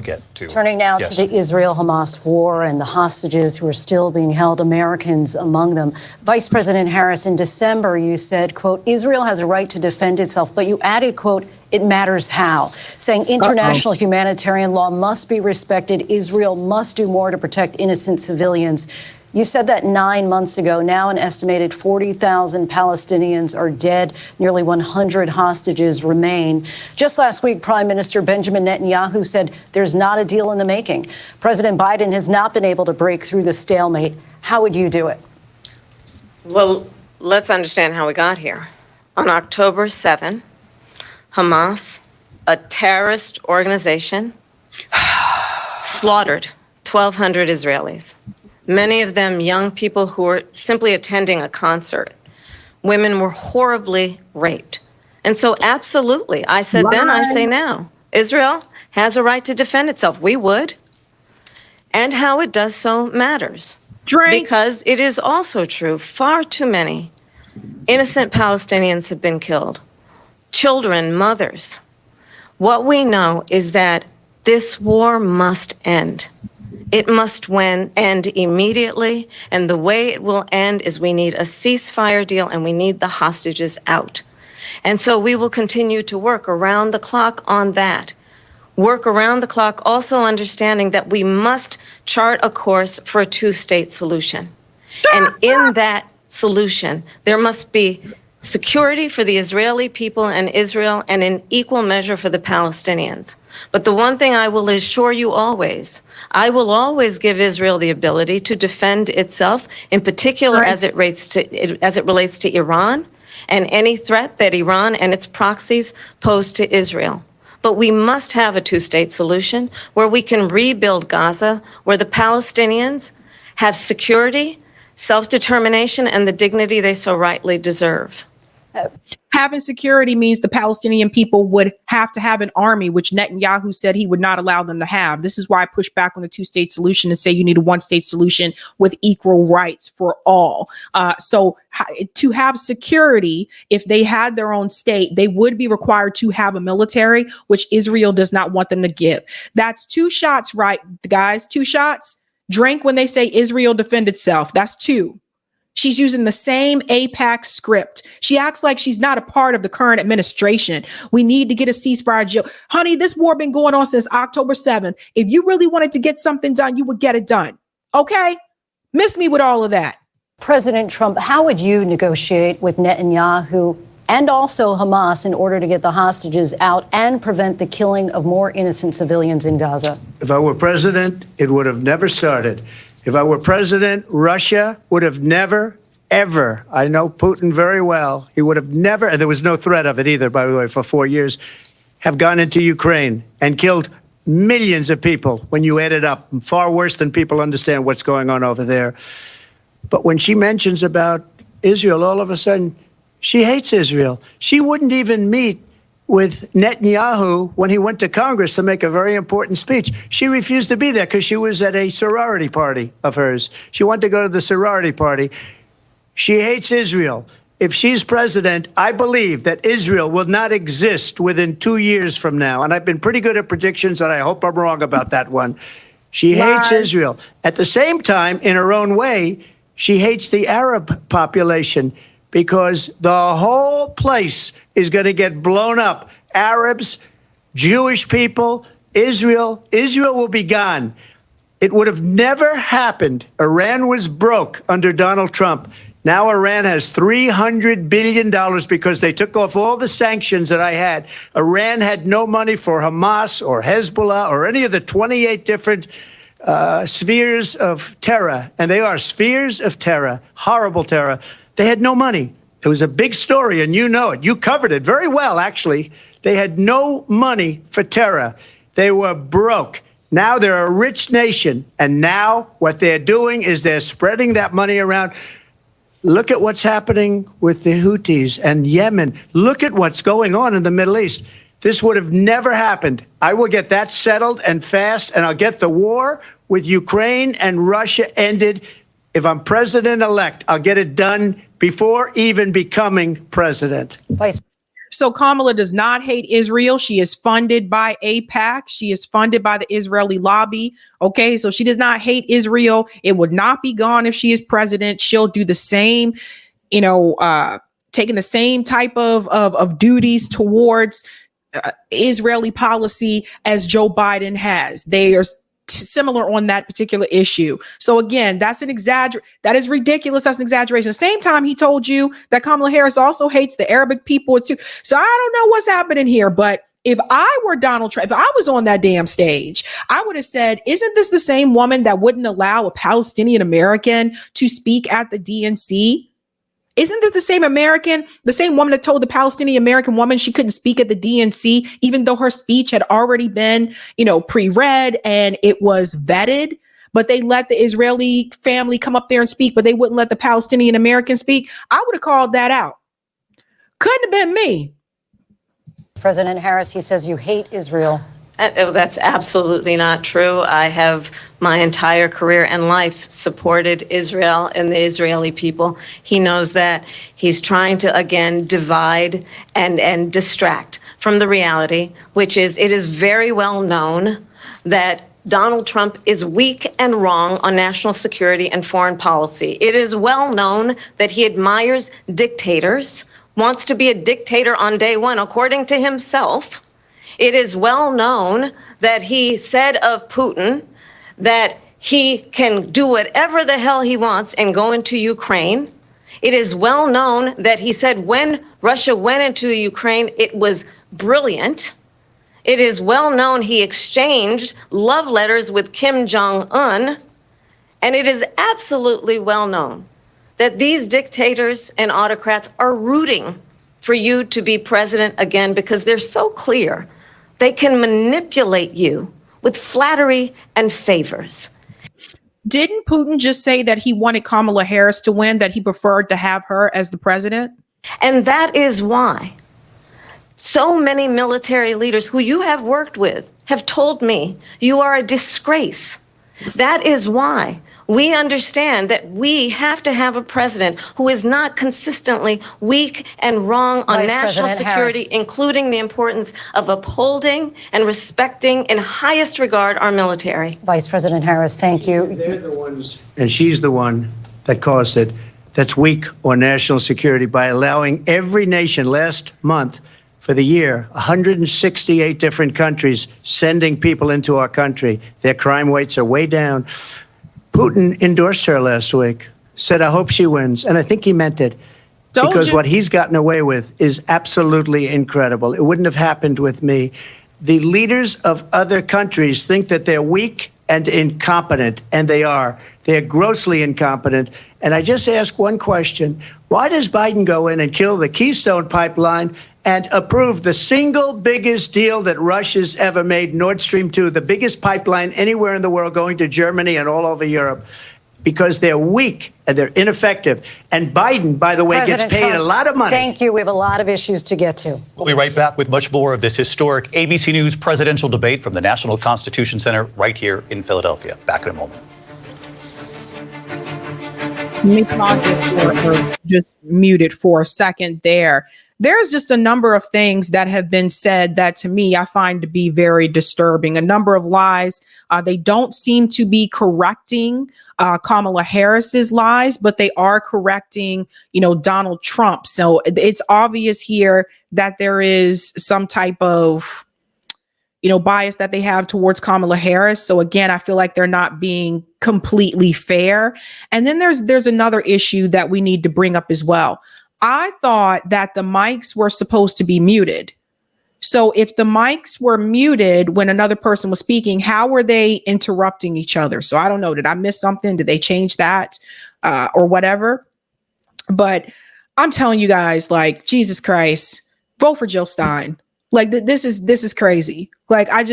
get to. Turning now to the Israel-Hamas war and the hostages who are still being held, Americans among them. Vice President Harris, in December, you said, quote, Israel has a right to defend itself, but you added, quote, it matters how, saying international humanitarian law must be respected. Israel must do more to protect innocent civilians. You said that 9 months ago. Now an estimated 40,000 Palestinians are dead. Nearly 100 hostages remain. Just last week, Prime Minister Benjamin Netanyahu said there's not a deal in the making. President Biden has not been able to break through the stalemate. How would you do it? Well, let's understand how we got here. On October 7, Hamas, a terrorist organization, slaughtered 1,200 Israelis. Many of them young people who were simply attending a concert. Women were horribly raped. And so absolutely, I said then, I say now, Israel has a right to defend itself. We would. And how it does so matters. Because it is also true, far too many innocent Palestinians have been killed. Children, mothers. What we know is that this war must end. It must end immediately, and the way it will end is we need a ceasefire deal and we need the hostages out. And so we will continue to work around the clock on that. Work around the clock, also understanding that we must chart a course for a two-state solution. And in that solution, there must be security for the Israeli people and Israel, and in equal measure for the Palestinians. But the one thing I will assure you always, I will always give Israel the ability to defend itself, in particular as it relates to Iran and any threat that Iran and its proxies pose to Israel. But we must have a two-state solution where we can rebuild Gaza, where the Palestinians have security, self-determination, and the dignity they so rightly deserve. Having security means the Palestinian people would have to have an army, which Netanyahu said he would not allow them to have. This is why I push back on the two-state solution and say you need a one-state solution with equal rights for all. So to have security, if they had their own state, they would be required to have a military, which Israel does not want them to give. That's two shots, right, guys? Two shots. Drink when they say Israel defend itself. That's two. She's using the same AIPAC script. She acts like she's not a part of the current administration. We need to get a ceasefire deal. Honey, this war been going on since October 7th. If you really wanted to get something done, you would get it done. Okay? Miss me with all of that. President Trump, how would you negotiate with Netanyahu and also Hamas in order to get the hostages out and prevent the killing of more innocent civilians in Gaza? If I were president, it would have never started. If I were president, Russia would have never, ever, I know Putin very well, he would have never, and there was no threat of it either, by the way, for 4 years, have gone into Ukraine and killed millions of people when you add it up, far worse than people understand what's going on over there. But when she mentions about Israel, all of a sudden, she hates Israel. She wouldn't even meet with Netanyahu when he went to Congress to make a very important speech. She refused to be there because she was at a sorority party of hers. She wanted to go to the sorority party. She hates Israel. If she's president, I believe that Israel will not exist within 2 years from now. And I've been pretty good at predictions, and I hope I'm wrong about that one. She hates Israel. At the same time, in her own way, she hates the Arab population, because the whole place is going to get blown up. Arabs, Jewish people, Israel will be gone. It would have never happened. Iran was broke under Donald Trump. Now Iran has $300 billion because they took off all the sanctions that I had. Iran had no money for Hamas or Hezbollah or any of the 28 different spheres of terror. And they are spheres of terror, horrible terror. They had no money. It was a big story, and you know it. You covered it very well, actually. They had no money for terror. They were broke. Now they're a rich nation, and now what they're doing is they're spreading that money around. Look at what's happening with the Houthis and Yemen. Look at what's going on in the Middle East. This would have never happened. I will get that settled and fast, and I'll get the war with Ukraine and Russia ended. If I'm president-elect, I'll get it done before even becoming president. So Kamala does not hate Israel. She is funded by AIPAC. She is funded by the Israeli lobby. Okay, so she does not hate Israel. It would not be gone if she is president. She'll do the same, taking the same type of duties towards Israeli policy as Joe Biden has. They are similar on that particular issue. So again, that is ridiculous. That's an exaggeration. At the same time, he told you that Kamala Harris also hates the Arabic people too. So I don't know what's happening here, but if I were Donald Trump, if I was on that damn stage, I would have said, isn't this the same woman that wouldn't allow a Palestinian American to speak at the DNC? Isn't it the same woman that told the Palestinian American woman she couldn't speak at the DNC, even though her speech had already been, pre-read and it was vetted? But they let the Israeli family come up there and speak, but they wouldn't let the Palestinian American speak. I would have called that out. Couldn't have been me. President Harris, he says you hate Israel. That's absolutely not true. I have my entire career and life supported Israel and the Israeli people. He knows that. He's trying to, again, divide and distract from the reality, which is it is very well known that Donald Trump is weak and wrong on national security and foreign policy. It is well known that he admires dictators, wants to be a dictator on day one, according to himself. It is well known that he said of Putin that he can do whatever the hell he wants and go into Ukraine. It is well known that he said when Russia went into Ukraine, it was brilliant. It is well known he exchanged love letters with Kim Jong-un. And it is absolutely well known that these dictators and autocrats are rooting for you to be president again because they're so clear. They can manipulate you with flattery and favors. Didn't Putin just say that he wanted Kamala Harris to win, that he preferred to have her as the president? And that is why so many military leaders who you have worked with have told me you are a disgrace. That is why we understand that we have to have a president who is not consistently weak and wrong on national security, including the importance of upholding and respecting in highest regard our military. Vice President Harris, thank you. They're the ones, and she's the one that caused it, that's weak on national security by allowing every nation last month for the year, 168 different countries sending people into our country. Their crime rates are way down. Putin endorsed her last week, said, I hope she wins. And I think he meant it. Because what he's gotten away with is absolutely incredible. It wouldn't have happened with me. The leaders of other countries think that they're weak and incompetent, and they are. They're grossly incompetent. And I just ask one question. Why does Biden go in and kill the Keystone Pipeline and approve the single biggest deal that Russia's ever made, Nord Stream 2, the biggest pipeline anywhere in the world going to Germany and all over Europe? Because they're weak and they're ineffective. And Biden, by the way, President gets paid Trump, a lot of money. Thank you. We have a lot of issues to get to. We'll be right back with much more of this historic ABC News presidential debate from the National Constitution Center right here in Philadelphia. Back in a moment. Let me pause just muted for a second there. There's just a number of things that have been said that to me, I find to be very disturbing. A number of lies. They don't seem to be correcting Kamala Harris's lies, but they are correcting, Donald Trump. So it's obvious here that there is some type of, bias that they have towards Kamala Harris. So again, I feel like they're not being completely fair. And then there's another issue that we need to bring up as well. I thought that the mics were supposed to be muted. So if the mics were muted when another person was speaking, how were they interrupting each other? So I don't know. Did I miss something? Did they change that or whatever? But I'm telling you guys, like, Jesus Christ, vote for Jill Stein. Like this is crazy. Like I